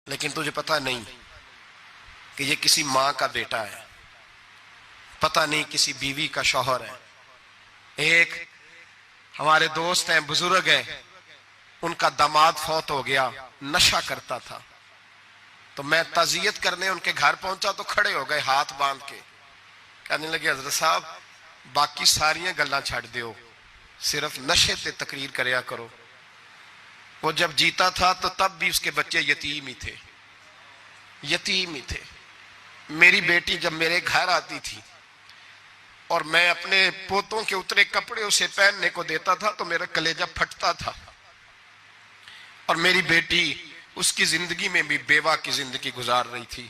لیکن تجھے پتہ نہیں کہ یہ کسی ماں کا بیٹا ہے، پتہ نہیں کسی بیوی کا شوہر ہے۔ ایک ہمارے دوست ہیں، بزرگ ہیں، ان کا داماد فوت ہو گیا، نشہ کرتا تھا، تو میں تعزیت کرنے ان کے گھر پہنچا تو کھڑے ہو گئے ہاتھ باندھ کے، کہنے لگے حضرت صاحب باقی ساریاں گلاں چھڑ دیو، صرف نشے تے تقریر کریا کرو۔ وہ جب جیتا تھا تو تب بھی اس کے بچے یتیم ہی تھے، یتیم ہی تھے۔ میری بیٹی جب میرے گھر آتی تھی اور میں اپنے پوتوں کے اترے کپڑے اسے پہننے کو دیتا تھا تو میرا کلیجہ پھٹتا تھا، اور میری بیٹی اس کی زندگی میں بھی بیوہ کی زندگی گزار رہی تھی،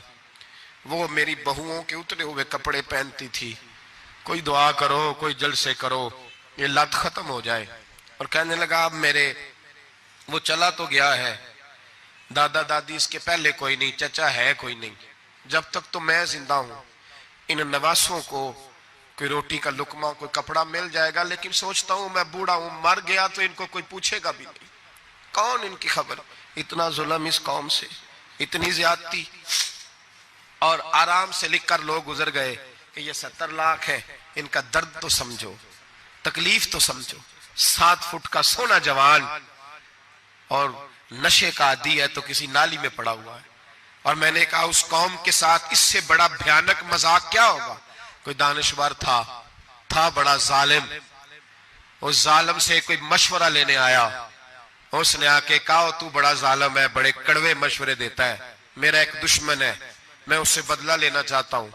وہ میری بہوؤں کے اترے ہوئے کپڑے پہنتی تھی۔ کوئی دعا کرو، کوئی جلسے کرو، یہ لت ختم ہو جائے۔ اور کہنے لگا اب میرے وہ چلا تو گیا ہے، دادا دادی اس کے پہلے کوئی نہیں، چچا ہے کوئی نہیں، جب تک تو میں زندہ ہوں ان نواسوں کو کوئی روٹی کا لقمہ، کوئی کپڑا مل جائے گا، لیکن سوچتا ہوں میں بوڑھا ہوں، مر گیا تو ان کو کوئی پوچھے گا بھی نہیں، کون ان کی خبر۔ اتنا ظلم اس قوم سے، اتنی زیادتی، اور آرام سے لکھ کر لوگ گزر گئے کہ یہ 70 لاکھ ہے، ان کا درد تو سمجھو، تکلیف تو سمجھو۔ 7 فٹ کا سونا جوان اور نشے کا عادی ہے تو کسی نالی میں پڑا ہوا ہے۔ اور میں نے کہا اس قوم کے ساتھ اس سے بڑا بھیانک مذاق کیا ہوگا۔ کوئی دانشور تھا بڑا ظالم، اس ظالم سے کوئی مشورہ لینے آیا، اس نے آ کے کہا تو بڑا ظالم ہے، بڑے کڑوے مشورے دیتا ہے، میرا ایک دشمن ہے، میں اس سے بدلہ لینا چاہتا ہوں،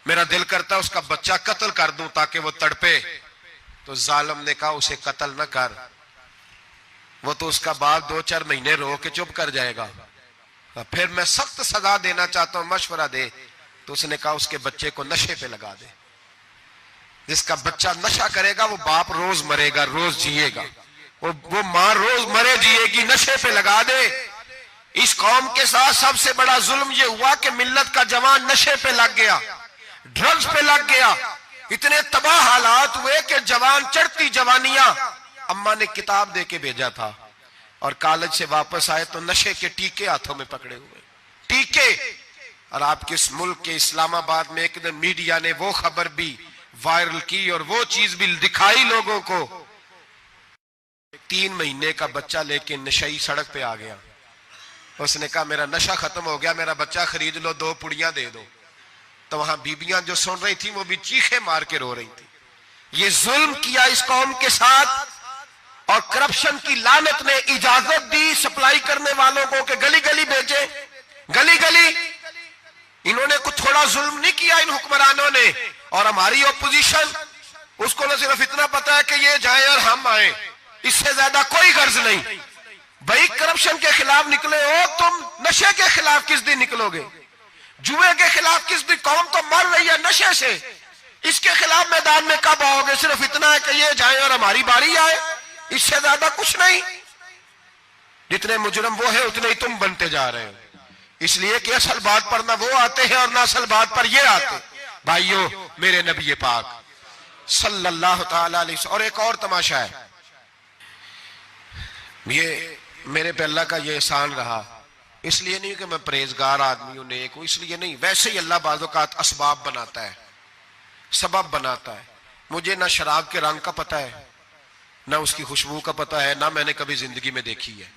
میرا دل کرتا ہے اس کا بچہ قتل کر دوں تاکہ وہ تڑپے۔ تو ظالم نے کہا اسے قتل نہ کر، وہ تو اس کا باپ 2-4 مہینے رو کے چپ کر جائے گا، پھر میں سخت سزا دینا چاہتا ہوں، مشورہ دے۔ تو اس نے کہا اس کے بچے کو نشے پہ لگا دے، جس کا بچہ نشہ کرے گا وہ باپ روز مرے گا، روز جیے گا، وہ ماں روز مرے جیے گی، نشے پہ لگا دے۔ اس قوم کے ساتھ سب سے بڑا ظلم یہ ہوا کہ ملت کا جوان نشے پہ لگ گیا، ڈرگز پہ لگ گیا، اتنے تباہ حالات ہوئے کہ جوان چڑھتی جوانیاں، اماں نے کتاب دے کے بھیجا تھا، اور کالج سے واپس آئے تو نشے کے ٹیکے ہاتھوں میں پکڑے ہوئے، ٹیکے۔ اور آپ کے اس ملک کے اسلام آباد میں ایک دن میڈیا نے وہ خبر بھی وائرل کی اور وہ چیز بھی دکھائی لوگوں کو، 3 مہینے کا بچہ لے کے نشئی سڑک پہ آ گیا، اس نے کہا میرا نشہ ختم ہو گیا، میرا بچہ خرید لو، 2 پڑیاں دے دو۔ تو وہاں بیبیاں جو سن رہی تھیں وہ بھی چیخے مار کے رو رہی تھیں۔ یہ ظلم کیا اس قوم کے ساتھ، اور کرپشن کی لعنت نے اجازت دی سپلائی کرنے والوں کو کہ گلی گلی بیچے، گلی گلی۔ انہوں نے کچھ تھوڑا ظلم نہیں کیا ان حکمرانوں نے، اور ہماری اپوزیشن اس کو نہ صرف اتنا پتا ہے کہ یہ جائیں اور ہم آئیں، اس سے زیادہ کوئی غرض نہیں۔ بھائی کرپشن کے خلاف نکلے ہو تم، نشے کے خلاف کس دن نکلو گے؟ جوئے کے خلاف کس دن؟ قوم تو مر رہی ہے نشے سے، اس کے خلاف میدان میں کب آؤ گے؟ صرف اتنا ہے کہ یہ جائیں اور ہماری باری آئے، اس سے زیادہ کچھ نہیں۔ جتنے مجرم وہ ہیں اتنے ہی تم بنتے جا رہے ہو، اس لیے کہ اصل بات پر نہ وہ آتے ہیں اور نہ اصل بات پر یہ آتے۔ بھائیو، میرے نبی پاک صلی اللہ تعالی علیہ وسلم، اور ایک اور تماشا ہے، یہ میرے پہ اللہ کا یہ احسان رہا، اس لیے نہیں کہ میں پرہیزگار آدمی ہوں، نیک ہوں، اس لیے نہیں، ویسے ہی اللہ بعض اوقات اسباب بناتا ہے، سبب بناتا ہے۔ مجھے نہ شراب کے رنگ کا پتہ ہے، نہ اس کی خوشبو کا پتہ ہے، نہ میں نے کبھی زندگی میں دیکھی ہے،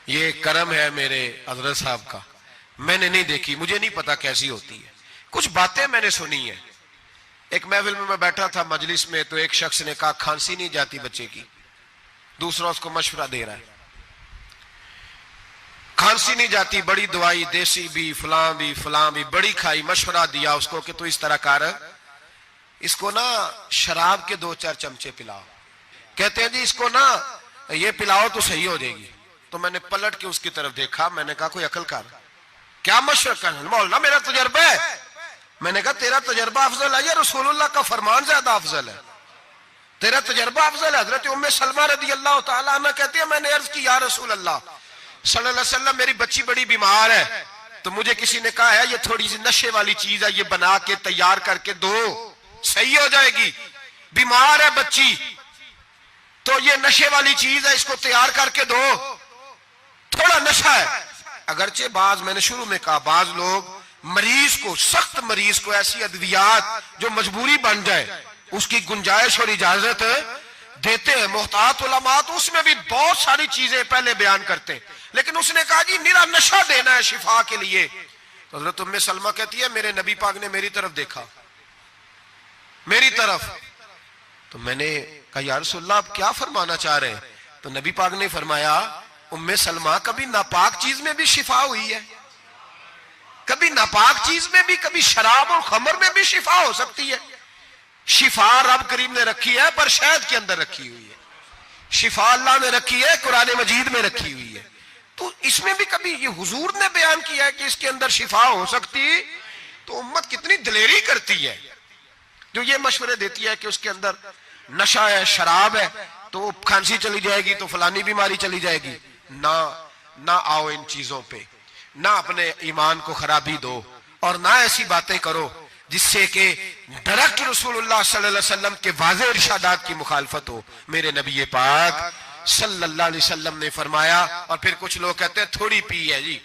یہ کرم ہے میرے حضرت صاحب کا، میں نے نہیں دیکھی، مجھے نہیں پتا کیسی ہوتی ہے، کچھ باتیں میں نے سنی ہیں۔ ایک محفل میں بیٹھا تھا مجلس میں، تو ایک شخص نے کہا کھانسی نہیں جاتی بچے کی، دوسرا اس کو مشورہ دے رہا ہے، کھانسی نہیں جاتی، بڑی دوائی دیسی بھی فلاں بھی بڑی کھائی، مشورہ دیا اس کو کہ تو اس طرح کر، اس کو نا شراب کے 2-4 چمچے پلاؤ، کہتے ہیں جی اس کو نا یہ پلاؤ تو صحیح ہو جائے گی۔ تو میں نے پلٹ کے اس کی طرف دیکھا، میں نے کہا کوئی عقل کر، کیا مشورہ کرنا؟ مولانا میرا تجربہ ہے۔ میں نے کہا تیرا تجربہ افضل ہے یا رسول اللہ کا فرمان زیادہ افضل ہے؟ تیرا تجربہ افضل ہے۔ حضرت ام سلمہ رضی اللہ تعالیٰ عنہ کہتی ہے میں نے عرض کی یا رسول اللہ صلی اللہ علیہ وسلم میری بچی بڑی بیمار ہے، تو مجھے کسی نے کہا ہے یہ تھوڑی سی نشے والی چیز ہے، یہ بنا کے تیار کر کے دو، صحیح ہو جائے گی، بیمار ہے بچی تو یہ نشے والی چیز ہے، اس کو تیار کر کے دو، تھوڑا نشہ ہے۔ اگرچہ بعض میں نے شروع میں کہا بعض لوگ مریض کو سخت مریض کو ایسی ادویات جو مجبوری بن جائے اس کی گنجائش اور اجازت دیتے ہیں. محتاط علماء تو اس میں بھی بہت ساری چیزیں پہلے بیان کرتے ہیں لیکن اس نے کہا جی میرا نشہ دینا ہے شفا کے لیے. تو حضرت ام سلمہ کہتی ہے میرے نبی پاک نے میری طرف دیکھا میری طرف تو میں نے کہا یا رسول اللہ آپ کیا فرمانا چاہ رہے ہیں؟ تو نبی پاک نے فرمایا ام سلمہ کبھی ناپاک چیز میں بھی شفا ہوئی ہے کبھی ناپاک چیز میں بھی کبھی شراب اور خمر میں بھی شفا ہو سکتی ہے. شفا رب کریم نے رکھی ہے پر شہد کے اندر رکھی ہوئی ہے. شفا اللہ نے رکھی ہے قرآن مجید میں رکھی ہوئی ہے. تو اس میں بھی کبھی یہ حضور نے بیان کیا ہے کہ اس کے اندر شفا ہو سکتی تو امت کتنی دلیری کرتی ہے جو یہ مشورے دیتی ہے کہ اس کے اندر نشہ ہے شراب ہے تو کھانسی چلی جائے گی تو فلانی بیماری چلی جائے گی. نہ آؤ ان چیزوں پہ نہ اپنے ایمان کو خرابی دو اور نہ ایسی باتیں کرو جس سے کہ ڈائریکٹ رسول اللہ صلی اللہ علیہ وسلم کے واضح ارشادات کی مخالفت ہو. میرے نبی پاک صلی اللہ علیہ وسلم نے فرمایا. اور پھر کچھ لوگ کہتے ہیں تھوڑی پی ہے جی.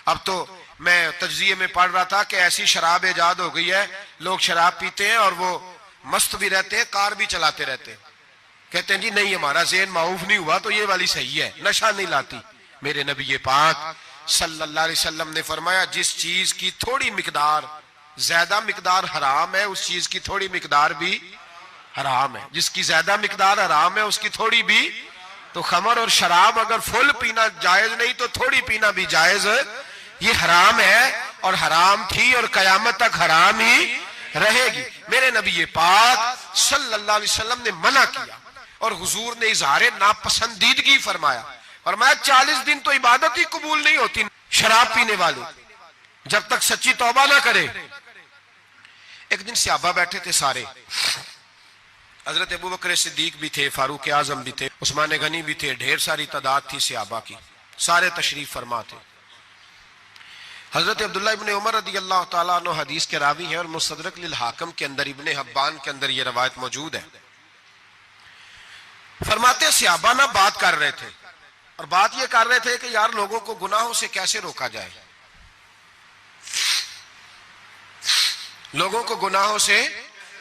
اب تو میں تجزیے میں پڑھ رہا تھا کہ ایسی شراب ایجاد ہو گئی ہے لوگ شراب پیتے ہیں اور وہ مست بھی رہتے ہیں کار بھی چلاتے رہتے ہیں کہتے ہیں جی نہیں ہمارا ذہن معاف نہیں ہوا تو یہ والی صحیح ہے نشہ نہیں لاتی. میرے نبی پاک صلی اللہ علیہ وسلم نے فرمایا جس چیز کی تھوڑی مقدار زیادہ مقدار حرام ہے اس چیز کی تھوڑی مقدار بھی حرام ہے. جس کی زیادہ مقدار حرام ہے اس کی تھوڑی بھی. تو خمر اور شراب اگر فل پینا جائز نہیں تو تھوڑی پینا بھی جائز یہ حرام ہے اور حرام تھی اور قیامت تک حرام ہی رہے گی. میرے نبی پاک صلی اللہ علیہ وسلم نے منع کیا اور حضور نے اظہار ناپسندیدگی فرمایا. فرمایا 40 دن تو عبادت ہی قبول نہیں ہوتی شراب پینے والے جب تک سچی توبہ نہ کرے. ایک دن صحابہ بیٹھے تھے سارے. حضرت ابو بکر صدیق بھی تھے فاروق اعظم بھی تھے عثمان غنی بھی تھے ڈھیر ساری تعداد تھی صحابہ کی سارے تشریف فرما تھے. حضرت عبداللہ ابن عمر رضی اللہ تعالیٰ عنہ حدیث کے راوی ہیں اور مستدرک للحاکم کے اندر ابن حبان کے اندر یہ روایت موجود ہے. فرماتے صحابہ نہ بات کر رہے تھے اور بات یہ کر رہے تھے کہ یار لوگوں کو گناہوں سے کیسے روکا جائے لوگوں کو گناہوں سے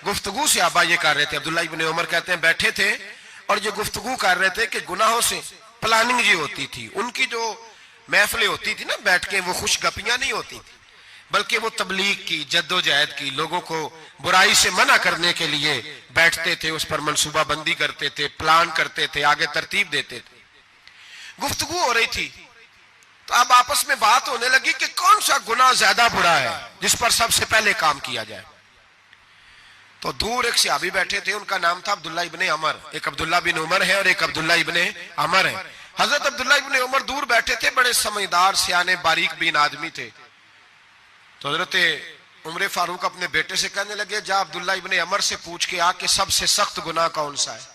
گفتگو صحابہ یہ کر رہے تھے. عبداللہ ابن عمر کہتے ہیں بیٹھے تھے اور جو گفتگو کر رہے تھے کہ گناہوں سے پلاننگ یہ ہوتی تھی ان کی جو محفلیں ہوتی تھی نا بیٹھ کے وہ خوش گپیاں نہیں ہوتی تھی بلکہ وہ تبلیغ کی جد و جہد کی لوگوں کو برائی سے منع کرنے کے لیے بیٹھتے تھے اس پر منصوبہ بندی کرتے تھے پلان کرتے تھے آگے ترتیب دیتے تھے. گفتگو ہو رہی تھی تو اب آپس میں بات ہونے لگی کہ کون سا گناہ زیادہ برا ہے جس پر سب سے پہلے کام کیا جائے. تو دور ایک صحابی بیٹھے تھے ان کا نام تھا عبداللہ ابن عمر. ایک عبداللہ بن عمر ہے اور ایک عبداللہ ابن عمر ہے. حضرت عبداللہ ابن عمر دور بیٹھے تھے بڑے سمجھدار سیانے باریک بین آدمی تھے. تو حضرت عمر فاروق اپنے بیٹے سے کہنے لگے جا عبداللہ ابن عمر سے پوچھ کے آ کہ سب سے سخت گناہ کون سا ہے.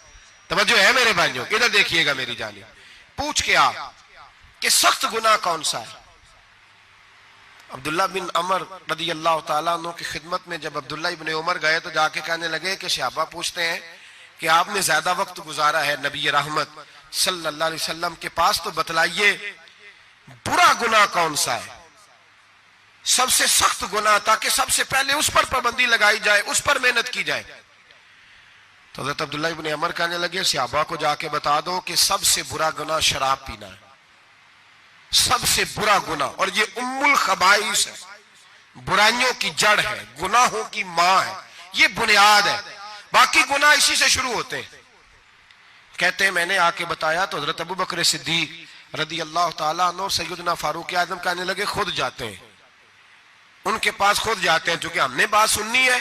توجہ ہے میرے بھائیوں ادھر دیکھیے گا میری جانب. پوچھ کے آ کہ سخت گناہ کون سا ہے. عبداللہ بن عمر رضی اللہ تعالیٰ عنہ کی خدمت میں جب عبداللہ ابن عمر گئے تو جا کے کہنے لگے کہ صحابہ پوچھتے ہیں کہ آپ نے زیادہ وقت گزارا ہے نبی رحمت صلی اللہ علیہ وسلم کے پاس تو بتلائیے برا گناہ کون سا ہے سب سے سخت گناہ تاکہ سب سے پہلے اس پر پابندی لگائی جائے اس پر محنت کی جائے. تو حضرت عبداللہ ابن عمر کہنے لگے صحابہ کو جا کے بتا دو کہ سب سے برا گناہ شراب پینا ہے سب سے برا گناہ اور یہ ام الخبائث ہے برائیوں کی جڑ ہے گناہوں کی ماں ہے یہ بنیاد ہے باقی گناہ اسی سے شروع ہوتے ہیں. کہتے ہیں میں نے آ کے بتایا تو حضرت ابو بکر صدیق رضی اللہ تعالیٰ عنہ سیدنا فاروق اعظم کہنے لگے خود جاتے ہیں ان کے پاس خود جاتے ہیں چونکہ ہم نے بات سننی ہے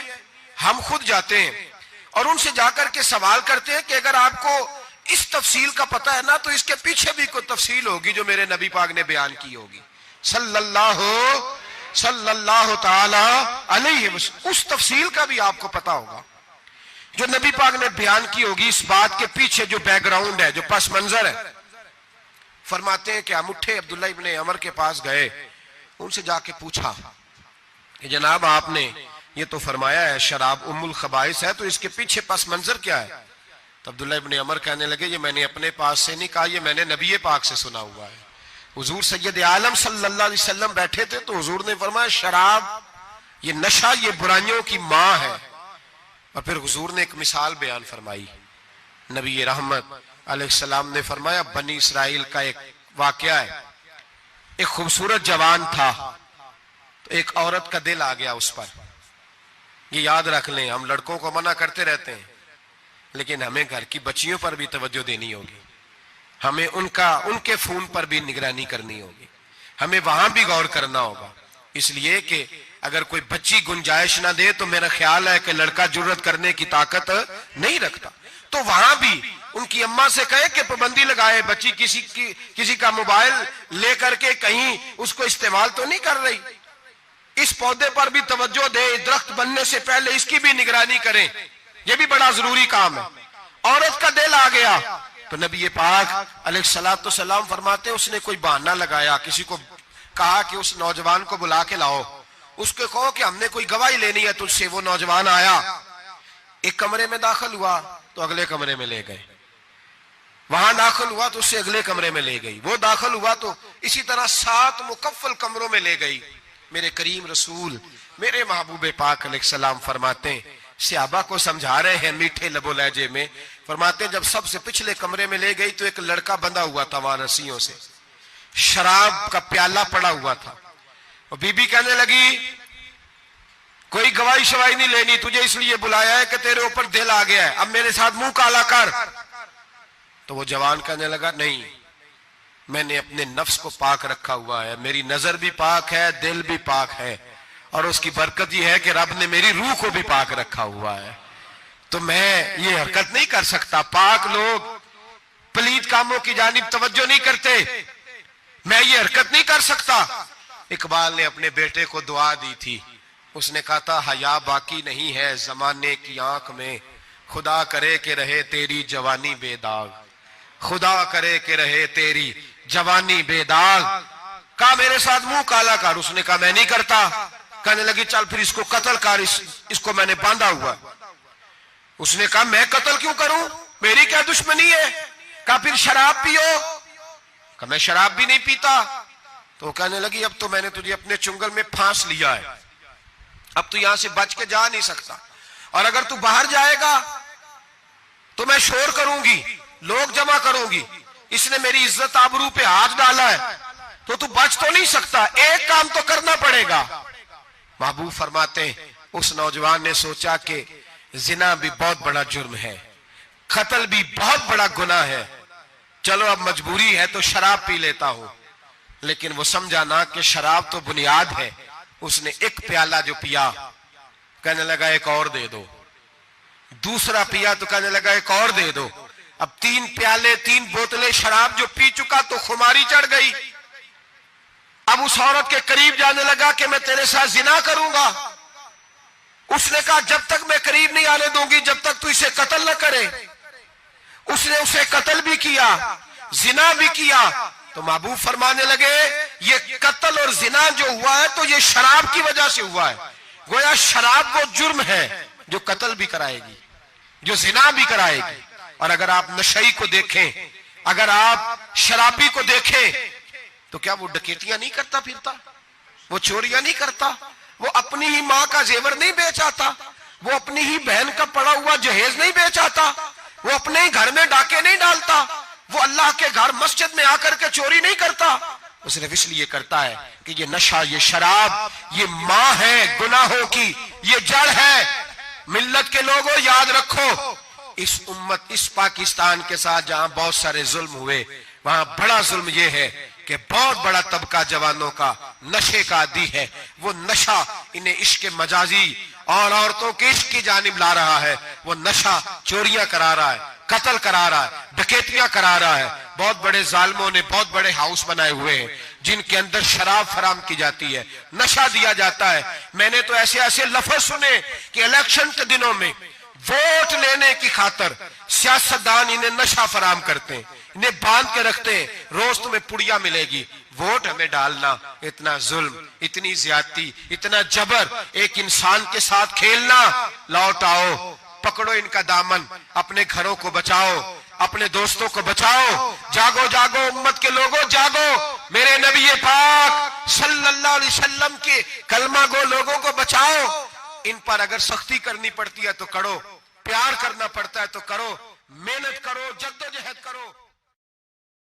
ہم خود جاتے ہیں اور ان سے جا کر کے سوال کرتے ہیں کہ اگر آپ کو اس تفصیل کا پتہ ہے نا تو اس کے پیچھے بھی کوئی تفصیل ہوگی جو میرے نبی پاک نے بیان کی ہوگی صلی اللہ تعالی علیہ وسلم. اس تفصیل کا بھی آپ کو پتہ ہوگا جو نبی پاک نے بیان کی ہوگی اس بات کے پیچھے جو بیک گراؤنڈ ہے جو پس منظر ہے. فرماتے ہیں کہ ہم اٹھے عبداللہ ابن عمر کے پاس گئے ان سے جا کے پوچھا کہ جناب آپ نے یہ تو فرمایا ہے شراب ام الخبائث ہے تو اس کے پیچھے پس منظر کیا ہے. تو عبداللہ ابن عمر کہنے لگے یہ میں نے اپنے پاس سے نہیں کہا یہ میں نے نبی پاک سے سنا ہوا ہے حضور سید عالم صلی اللہ علیہ وسلم بیٹھے تھے تو حضور نے فرمایا شراب یہ نشہ یہ برائیوں کی ماں ہے. اور پھر حضور نے ایک مثال بیان فرمائی. نبی رحمت علیہ السلام نے فرمایا بنی اسرائیل کا ایک واقعہ ہے. ایک خوبصورت جوان تھا تو ایک عورت کا دل آ گیا اس پر. یہ یاد رکھ لیں, ہم لڑکوں کو منع کرتے رہتے ہیں لیکن ہمیں گھر کی بچیوں پر بھی توجہ دینی ہوگی, ہمیں ان کے فون پر بھی نگرانی کرنی ہوگی, ہمیں وہاں بھی غور کرنا ہوگا. اس لیے کہ اگر کوئی بچی گنجائش نہ دے تو میرا خیال ہے کہ لڑکا جرت کرنے کی طاقت نہیں رکھتا. تو وہاں بھی ان کی اماں سے کہے کہ پابندی لگائے, بچی کسی کا موبائل لے کر کے کہیں اس کو استعمال تو نہیں کر رہی, اس پودے پر بھی توجہ دے, درخت بننے سے پہلے اس کی بھی نگرانی کریں, یہ بھی بڑا ضروری کام ہے. عورت کا دل آ گیا تو نبی پاک علیہ الصلوۃ والسلام فرماتے اس نے کوئی بہانہ لگایا, کسی کو کہا کہ اس نوجوان کو بلا کے لاؤ, اس کو کہو کہ ہم نے کوئی گواہی لینی ہے تجھ سے. وہ نوجوان آیا, ایک کمرے میں داخل ہوا تو اگلے کمرے میں لے گئے, وہاں داخل ہوا تو اس سے اگلے کمرے میں لے گئی, وہ داخل ہوا تو اسی طرح 7 مکفل کمروں میں لے گئی. میرے کریم رسول میرے محبوب پاک علیہ السلام فرماتے ہیں, صحابہ کو سمجھا رہے ہیں میٹھے لب و لہجے میں, فرماتے ہیں جب سب سے پچھلے کمرے میں لے گئی تو ایک لڑکا بندھا ہوا تھا وہاں رسیوں سے, شراب کا پیالہ پڑا ہوا تھا. اور بی بی کہنے لگی کوئی گواہی شواہی نہیں لینی, تجھے اس لیے بلایا ہے کہ تیرے اوپر دل آ گیا ہے, اب میرے ساتھ منہ کالا کر. تو وہ جوان کہنے لگا نہیں, میں نے اپنے نفس کو پاک رکھا ہوا ہے, میری نظر بھی پاک ہے, دل بھی پاک ہے, اور اس کی برکت یہ ہے کہ رب نے میری روح کو بھی پاک رکھا ہوا ہے, تو میں یہ حرکت نہیں کر سکتا. پاک لوگ پلید کاموں کی جانب توجہ نہیں کرتے, میں یہ حرکت نہیں کر سکتا. اقبال نے اپنے بیٹے کو دعا دی تھی, اس نے کہا تھا حیا باقی نہیں ہے زمانے کی آنکھ میں, خدا کرے کہ رہے تیری جوانی بے داغ, خدا کرے کہ رہے تیری جوانی بے داغ. کہا میرے ساتھ منہ کالا کر, اس نے کہا میں نہیں کرتا. کہنے لگی چل پھر اس کو قتل کر, اس کو میں نے باندھا ہوا. اس نے کہا میں قتل کیوں کروں, میری کیا دشمنی ہے. کہا پھر شراب پیو, کہا میں شراب بھی نہیں پیتا. تو کہنے لگی اب تو میں نے تجھے اپنے چنگل میں پھانس لیا ہے, اب تو یہاں سے بچ کے جا نہیں سکتا, اور اگر تو باہر جائے گا تو میں شور کروں گی, لوگ جمع کروں گی, اس نے میری عزت آبرو پہ ہاتھ ڈالا ہے, تو بچ تو نہیں سکتا, ایک کام تو کرنا پڑے گا. محبوب فرماتے ہیں اس نوجوان نے سوچا کہ زنا بھی بہت بڑا جرم ہے, قتل بھی بہت بڑا گناہ ہے, چلو اب مجبوری ہے تو شراب پی لیتا ہوں. لیکن وہ سمجھا نہ کہ شراب تو بنیاد ہے. اس نے ایک پیالہ جو پیا, کہنے لگا ایک اور دے دو, دوسرا پیا تو کہنے لگا ایک اور دے دو. اب 3 پیالے 3 بوتلیں شراب جو پی چکا تو خماری چڑھ گئی. اب اس عورت کے قریب جانے لگا کہ میں تیرے ساتھ زنا کروں گا. اس نے کہا جب تک میں قریب نہیں آنے دوں گی جب تک تو اسے قتل نہ کرے. اس نے اسے قتل بھی کیا, زنا بھی کیا. تو محبوب فرمانے لگے یہ قتل اور زنا جو ہوا ہے تو یہ شراب کی وجہ سے ہوا ہے. گویا شراب وہ جرم ہے جو قتل بھی کرائے گی, جو زنا بھی کرائے گی. اور اگر آپ نشئی کو دیکھیں, اگر آپ شرابی کو دیکھیں تو کیا وہ ڈکیتیاں نہیں کرتا پھرتا, وہ چوریاں نہیں کرتا, وہ اپنی ہی ماں کا زیور نہیں بیچ آتا, وہ اپنی ہی بہن کا پڑا ہوا جہیز نہیں بیچ آتا, وہ اپنے ہی گھر میں ڈاکے نہیں ڈالتا, وہ اللہ کے گھر مسجد میں آ کر کے چوری نہیں کرتا. وہ صرف اس لیے کرتا ہے کہ یہ نشہ, یہ شراب, یہ ماں ہے گناہوں کی, یہ جڑ ہے. ملت کے لوگوں یاد رکھو, اس امت اس پاکستان کے ساتھ جہاں بہت سارے ظلم ہوئے وہاں بڑا ظلم یہ ہے کہ بہت بڑا طبقہ جوانوں کا نشے کا عادی ہے. وہ نشہ انہیں عشق مجازی اور عورتوں کے عشق کی جانب لا رہا ہے. وہ نشہ چوریاں کرا رہا ہے, قتل کرا رہا ہے, ڈکیتیاں کرا رہا ہے. بہت بڑے ظالموں نے بہت بڑے ہاؤس بنائے ہوئے ہیں جن کے اندر شراب فراہم کی جاتی ہے, نشہ دیا جاتا ہے. میں نے تو ایسے ایسے لفظ سنے کہ الیکشن کے دنوں میں ووٹ لینے کی خاطر سیاستدان انہیں نشہ فراہم کرتے ہیں, انہیں باندھ کے رکھتے ہیں, روز تمہیں پڑیا ملے گی, ووٹ ہمیں ڈالنا. اتنا ظلم, اتنی زیادتی, اتنا جبر, ایک انسان کے ساتھ کھیلنا. لوٹ آؤ, پکڑو ان کا دامن, اپنے گھروں کو بچاؤ. اپنے دوستوں کو بچاؤ. جاگو جاگو امت کے لوگوں جاگو. میرے نبی پاک صلی اللہ علیہ وسلم کے کلمہ گو لوگوں کو بچاؤ. ان پر اگر سختی کرنی پڑتی ہے تو کرو, پیار کرنا پڑتا ہے تو کرو, محنت کرو, جدوجہد کرو.